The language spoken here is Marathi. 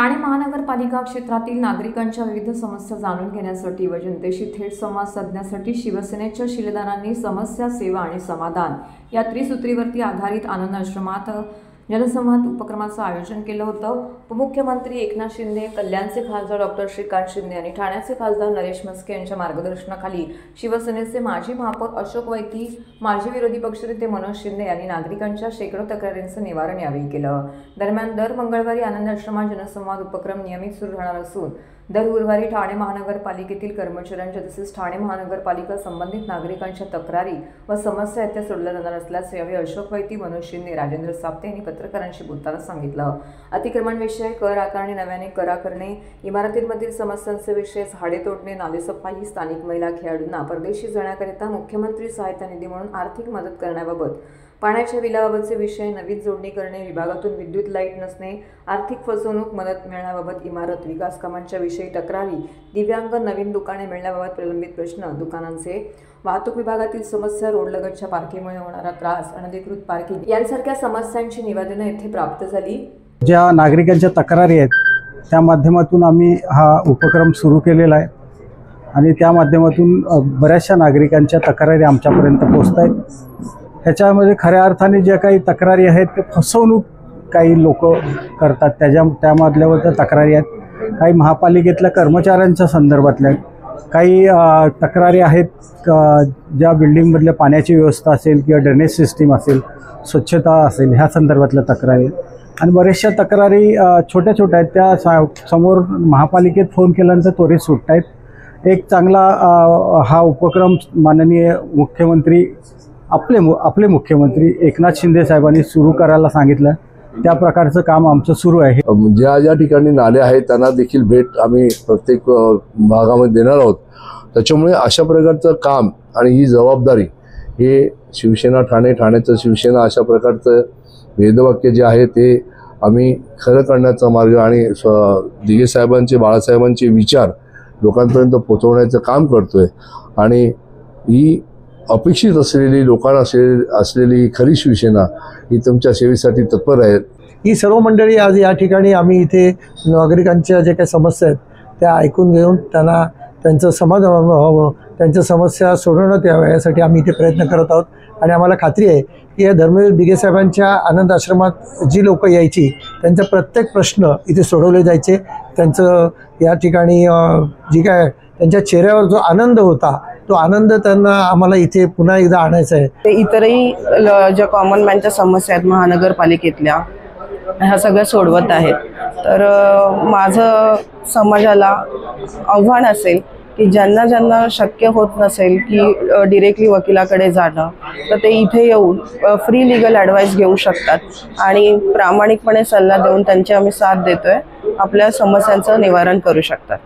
ठाणे महानगरपालिका क्षेत्रातील नागरिकांच्या विविध समस्या जाणून घेण्यासाठी व जनतेशी थेट संवाद साधण्यासाठी शिवसेनेच्या शिलेदारांनी समस्या, सेवा आणि समाधान या त्रिसूत्रीवरती आधारित आनंद आश्रमात जनसंवाद उपक्रमाचं आयोजन केलं होतं। उपमुख्यमंत्री एकनाथ शिंदे, कल्याणचे खासदार डॉक्टर श्रीकांत शिंदे आणि ठाण्याचे खासदार नरेश म्हस्के यांच्या मार्गदर्शनाखाली शिवसेनेचे माजी महापौर अशोक वैती, माजी विरोधी पक्षनेते मनोज शिंदे यांनी नागरिकांच्या शेकडो तक्रारींचं निवारण यावेळी केलं। दरम्यान दर मंगळवारी आनंद आश्रमात जनसंवाद उपक्रम नियमित सुरू राहणार असून दर गुरुवारी ठाणे महानगरपालिकेतील कर्मचाऱ्यांच्या तसेच ठाणे महानगरपालिका संबंधित नागरिकांच्या तक्रारी व समस्या त्या सोडल्या जाणार असल्याचे यावेळी अशोक वैती, मनोज शिंदे, राजेंद्र साप्ते यांनी पत्रकारांशी बोलताना सांगितलं। अतिक्रमणविषय, कर आकारणी, नव्याने करा करणे, इमारतींमधील समस्यांचे विषय, झाडे तोडणे, नालेसफाई, स्थानिक महिला खेळाडूंना परदेशी जाण्याकरिता मुख्यमंत्री सहायता निधी म्हणून आर्थिक मदत करण्याबाबत, पाण्याच्या बिलाबाबतचे विषय, नवीन जोडणी करणे, विभागातून विद्युत लाईट नसणे, आर्थिक फसवणूक, मदत मिळण्याबाबत, इमारत विकास कामांच्या विषयी तक्रारी, दिव्यांग नवीन दुकाने मिळण्याबाबत प्रलंबित प्रश्न, दुकानांचे, वाहतूक विभागातील समस्या, रोडलगतच्या पार्किंगमुळे होणारा त्रास, अनधिकृत पार्किंग यांसारख्या समस्यांची निवेदनं येथे प्राप्त झाली। ज्या नागरिकांच्या तक्रारी आहेत त्या माध्यमातून आम्ही हा उपक्रम सुरू केलेला आहे आणि त्या माध्यमातून बऱ्याचशा नागरिकांच्या तक्रारी आमच्यापर्यंत पोहोचत आहेत। ह्याच्यामध्ये खऱ्या अर्थाने ज्या काही तक्रारी आहेत ते फसवणूक काही लोक करतात, त्यामधल्या त्या तक्रारी आहेत। काही महापालिकेतल्या कर्मचाऱ्यांच्या संदर्भातल्या, काही तक्रारी आहेत ज्या बिल्डिंगमधल्या पाण्याची व्यवस्था असेल किंवा ड्रेनेज सिस्टीम असेल, स्वच्छता असेल, ह्या संदर्भातल्या तक्रारी आहेत। आणि बऱ्याचशा तक्रारी छोट्या छोट्या आहेत, त्या समोर महापालिकेत फोन केल्यानंतर त्वरित सुटत आहेत। एक चांगला हा उपक्रम माननीय मुख्यमंत्री आपले मुख्यमंत्री एकनाथ शिंदे साहेबांनी सुरू करायला सांगितलं, त्या प्रकारचं काम आमचं सुरू आहे। ज्या ज्या ठिकाणी नाले आहेत त्यांना देखील भेट आम्ही प्रत्येक भागामध्ये देणार आहोत। त्याच्यामुळे अशा प्रकारचं काम आणि ही जबाबदारी हे शिवसेना ठाण्याचं शिवसेना अशा प्रकारचं वेदवाक्य जे आहे ते आम्ही खरं करण्याचा मार्ग आणि दिघे साहेबांचे, बाळासाहेबांचे विचार लोकांपर्यंत पोहोचवण्याचं काम करतोय। आणि ही अपेक्षित असलेली लोकांना असलेली खरी शिवसेना ही तुमच्या सेवेसाठी तत्पर आहे। ही सर्व मंडळी आज या ठिकाणी आम्ही इथे नागरिकांच्या जे काही समस्या आहेत त्या ऐकून घेऊन त्यांना त्यांचं समाधान व्हावं, त्यांच्या समस्या सोडवण्यात याव्या यासाठी आम्ही इथे प्रयत्न करत आहोत। आणि आम्हाला खात्री आहे की या धर्मवीर दिघे साहेबांच्या आनंद आश्रमात जी लोक यायची त्यांचा प्रत्येक प्रश्न इथे सोडवले जायचे। त्यांचं या ठिकाणी जी काय त्यांच्या चेहऱ्यावर जो आनंद होता तो आनंद त्यांना आम्हाला इथे पुन्हा एकदा आणायचा आहे। इतरही ज्या कॉमन मॅनच्या समस्या आहेत महानगरपालिकेतल्या ह्या सगळ्या सोडवत आहेत। तर माझं समाजाला आव्हान असेल की ज्यांना ज्यांना शक्य होत नसेल की डिरेक्टली वकिलाकडे जाणं, तर ते इथे येऊन फ्री लीगल ॲडवाईस घेऊ शकतात आणि प्रामाणिकपणे सल्ला देऊन त्यांची आम्ही साथ देतोय, आपल्या समस्यांचं निवारण करू शकतात।